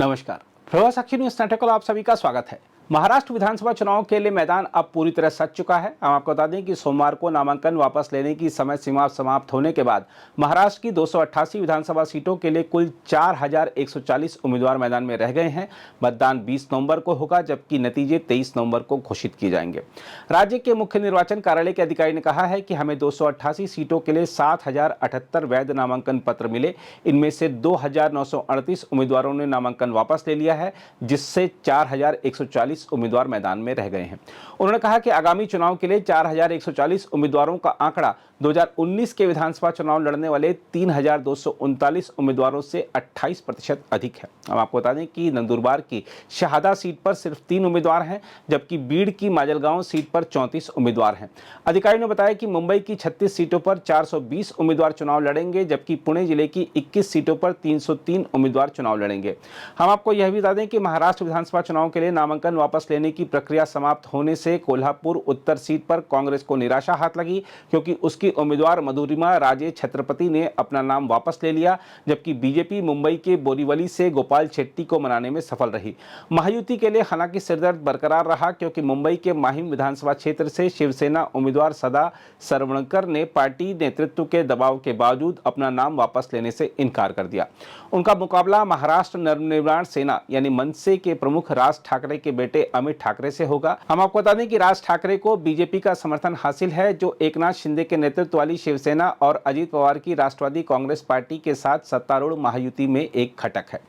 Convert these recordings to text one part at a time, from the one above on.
नमस्कार। प्रभा साक्षी न्यूज नाटक को आप सभी का स्वागत है। महाराष्ट्र विधानसभा चुनाव के लिए मैदान अब पूरी तरह सज चुका है। हम आपको बता दें कि सोमवार को नामांकन वापस लेने की समय सीमा समाप्त होने के बाद महाराष्ट्र की 288 विधानसभा सीटों के लिए कुल 4140 उम्मीदवार मैदान में रह गए हैं। मतदान 20 नवंबर को होगा, जबकि नतीजे 23 नवंबर को घोषित किए जाएंगे। राज्य के मुख्य निर्वाचन कार्यालय के अधिकारी ने कहा है कि हमें 288 सीटों के लिए 7078 वैध नामांकन पत्र मिले। इनमें से 2938 उम्मीदवारों ने नामांकन वापस ले लिया है, जिससे 4140 उम्मीदवार मैदान में रह गए हैं। उन्होंने कहा कि आगामी चुनाव के लिए 4140 उम्मीदवारों का आंकड़ा 2019 के विधानसभा चुनाव लड़ने वाले 3239 उम्मीदवारों से 28% अधिक है। हम आपको बता दें कि नंदुरबार की शहादा सीट पर सिर्फ 3 उम्मीदवार हैं, जबकि बीड़ की माजलगांव सीट पर 34 उम्मीदवार हैं। अधिकारियों ने बताया कि मुंबई की 36 सीटों पर 420 उम्मीदवार चुनाव लड़ेंगे, जबकि पुणे जिले की 21 सीटों पर 303 उम्मीदवार चुनाव लड़ेंगे। हम आपको यह भी बता दें कि महाराष्ट्र विधानसभा चुनाव के लिए नामांकन वापस लेने की प्रक्रिया समाप्त होने से कोल्हापुर उत्तर सीट पर कांग्रेस को निराशा हाथ लगी, क्योंकि उसकी उम्मीदवार मधुरिमा राजे छत्रपति ने अपना नाम वापस ले लिया, जबकि बीजेपी मुंबई के बोरीवली से गोपाल शेट्टी को मनाने में सफल रही। महायुति के लिए हालांकि सिरदर्द बरकरार रहा, क्योंकि मुंबई के माहिम विधानसभा क्षेत्र से शिवसेना उम्मीदवार सदा सरवणकर ने पार्टी नेतृत्व के दबाव के बावजूद अपना नाम वापस लेने से इनकार कर दिया। उनका मुकाबला महाराष्ट्र नवनिर्माण सेना यानी मनसे के प्रमुख राज ठाकरे के बेटे अमित ठाकरे से होगा। हम आपको बता दें कि राज ठाकरे को बीजेपी का समर्थन हासिल है, जो एकनाथ शिंदे के नेतृत्व वाली शिवसेना और अजित पवार की राष्ट्रवादी कांग्रेस पार्टी के साथ सत्तारूढ़ महायुति में एक घटक है।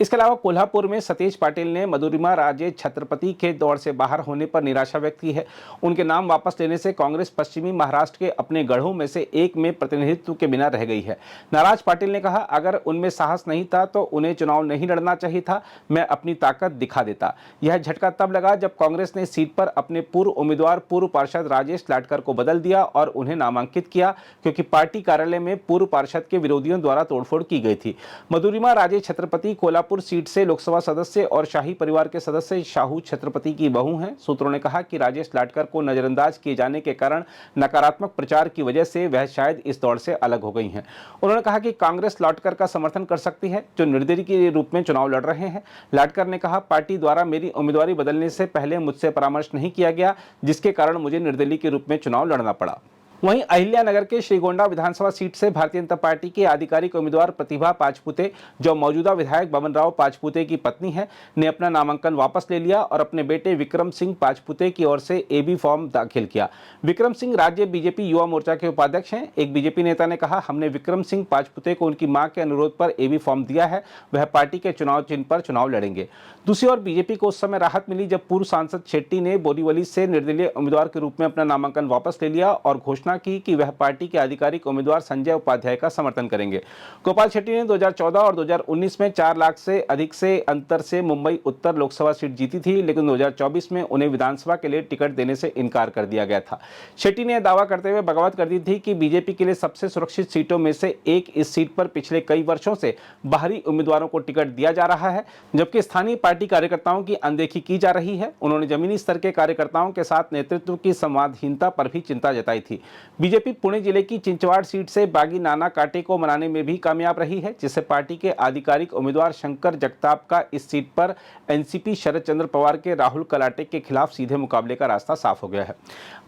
इसके अलावा कोल्हापुर में सतीश पाटिल ने मधुरिमा राजे छत्रपति के दौड़ से बाहर होने पर निराशा व्यक्त की है। उनके नाम वापस लेने से कांग्रेस पश्चिमी महाराष्ट्र के अपने गढ़ों में से एक में प्रतिनिधित्व के बिना रह गई है। नाराज पाटिल ने कहा, अगर उनमें साहस नहीं था तो उन्हें चुनाव नहीं लड़ना चाहिए था, मैं अपनी ताकत दिखा देता। यह झटका तब लगा जब कांग्रेस ने सीट पर अपने पूर्व उम्मीदवार पूर्व पार्षद राजेश लाटकर को बदल दिया और उन्हें नामांकित किया, क्योंकि पार्टी कार्यालय में पूर्व पार्षद के विरोधियों द्वारा तोड़फोड़ की गई थी। मधुरिमा राजे छत्रपति कोल्हापुर सीट से लोकसभा सदस्य और शाही परिवार के सदस्य शाहू छत्रपति की बहू हैं। सूत्रों ने कहा कि राजेश लाटकर को नजरअंदाज किए जाने के कारण नकारात्मक प्रचार की वजह से वह शायद इस दौड़ से अलग हो गई हैं। उन्होंने कहा कि कांग्रेस लाटकर का समर्थन कर सकती है, जो निर्दलीय के रूप में चुनाव लड़ रहे हैं। लाटकर ने कहा, पार्टी द्वारा मेरी उम्मीदवारी बदलने से पहले मुझसे परामर्श नहीं किया गया, जिसके कारण मुझे निर्दलीय के रूप में चुनाव लड़ना पड़ा। वहीं अहिल्यानगर के श्रीगोंडा विधानसभा सीट से भारतीय जनता पार्टी के आधिकारिक उम्मीदवार प्रतिभा पाचपुते, जो मौजूदा विधायक बबनराव पाचपुते की पत्नी है, ने अपना नामांकन वापस ले लिया और अपने बेटे विक्रम सिंह पाचपुते की ओर से एबी फॉर्म दाखिल किया। विक्रम सिंह राज्य बीजेपी युवा मोर्चा के उपाध्यक्ष हैं। एक बीजेपी नेता ने कहा, हमने विक्रम सिंह पाचपुते को उनकी मां के अनुरोध पर एबी फॉर्म दिया है, वह पार्टी के चुनाव चिन्ह पर चुनाव लड़ेंगे। दूसरी ओर बीजेपी को उस समय राहत मिली जब पूर्व सांसद शेट्टी ने बोरीवली से निर्दलीय उम्मीदवार के रूप में अपना नामांकन वापस ले लिया और घोषणा की कि वह पार्टी के आधिकारिक उम्मीदवार संजय उपाध्याय का समर्थन करेंगे। गोपाल शेट्टी ने 2014 और 2019 में 4 लाख से अधिक से अंतर से मुंबई उत्तर लोकसभा सीट जीती थी, लेकिन 2024 में उन्हें विधानसभा के लिए टिकट देने से इनकार कर दिया गया था। शेट्टी ने दावा करते हुए बगावत कर दी थी कि बीजेपी के लिए सबसे सुरक्षित सीटों में से एक इस सीट पर पिछले कई वर्षों से बाहरी उम्मीदवारों को टिकट दिया जा रहा है, जबकि स्थानीय पार्टी कार्यकर्ताओं की अनदेखी की जा रही है। उन्होंने जमीनी स्तर के कार्यकर्ताओं के साथ नेतृत्व की संवादहीनता पर भी चिंता जताई थी। बीजेपी पुणे जिले की चिंचवाड़ सीट से बागी नाना काटे को मनाने में भी कामयाब रही है, जिससे पार्टी के आधिकारिक उम्मीदवार शंकर जगताप का इस सीट पर एनसीपी शरद चंद्र पवार के राहुल कलाटे के खिलाफ सीधे मुकाबले का रास्ता साफ हो गया है।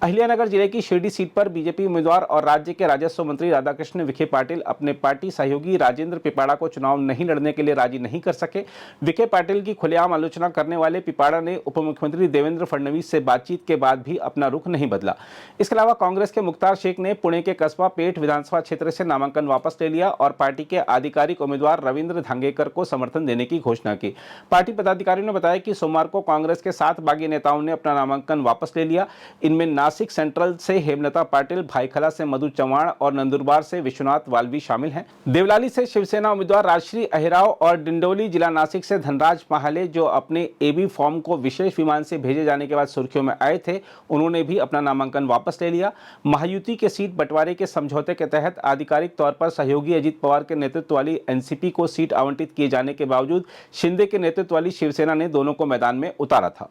अहिल्यानगर जिले की शिरडी सीट पर बीजेपी उम्मीदवार और राज्य के राजस्व मंत्री राधाकृष्ण विखे पाटिल अपने पार्टी सहयोगी राजेंद्र पिपाड़ा को चुनाव नहीं लड़ने के लिए राजी नहीं कर सके। विखे पाटिल की खुलेआम आलोचना करने वाले पिपाड़ा ने उप मुख्यमंत्री देवेंद्र फडणवीस से बातचीत के बाद भी अपना रुख नहीं बदला। इसके अलावा कांग्रेस के मुख्तार शेख ने पुणे के कस्बा पेठ विधानसभा क्षेत्र से नामांकन वापस ले लिया और पार्टी के आधिकारिक उम्मीदवार रविंद्र धांगेकर को समर्थन देने की घोषणा की। पार्टी पदाधिकारियों ने बताया कि सोमवार को कांग्रेस के 7 बागी नेताओं ने अपना नामांकन वापस ले लिया। इनमें नासिक सेंट्रल से हेमलता पाटिल, भाईखला से मधु चव्हाण और नंदुरबार से विश्वनाथ वाल्वी शामिल हैं। देवलाली से शिवसेना उम्मीदवार राजश्री अहिराव और डिंडोली जिला नासिक से धनराज महाले, जो अपने एबी फॉर्म को विशेष विमान से भेजे जाने के बाद सुर्खियों में आए थे, उन्होंने भी अपना नामांकन वापस ले लिया। महायुति के सीट बंटवारे के समझौते के तहत आधिकारिक तौर पर सहयोगी अजित पवार के नेतृत्व वाली एनसीपी को सीट आवंटित किए जाने के बावजूद शिंदे के नेतृत्व वाली शिवसेना ने दोनों को मैदान में उतारा था।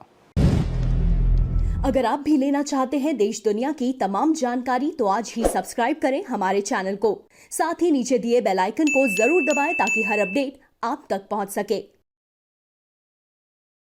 अगर आप भी लेना चाहते हैं देश दुनिया की तमाम जानकारी, तो आज ही सब्सक्राइब करें हमारे चैनल को। साथ ही नीचे दिए बेल आइकन को जरूर दबाएं ताकि हर अपडेट आप तक पहुंच सके।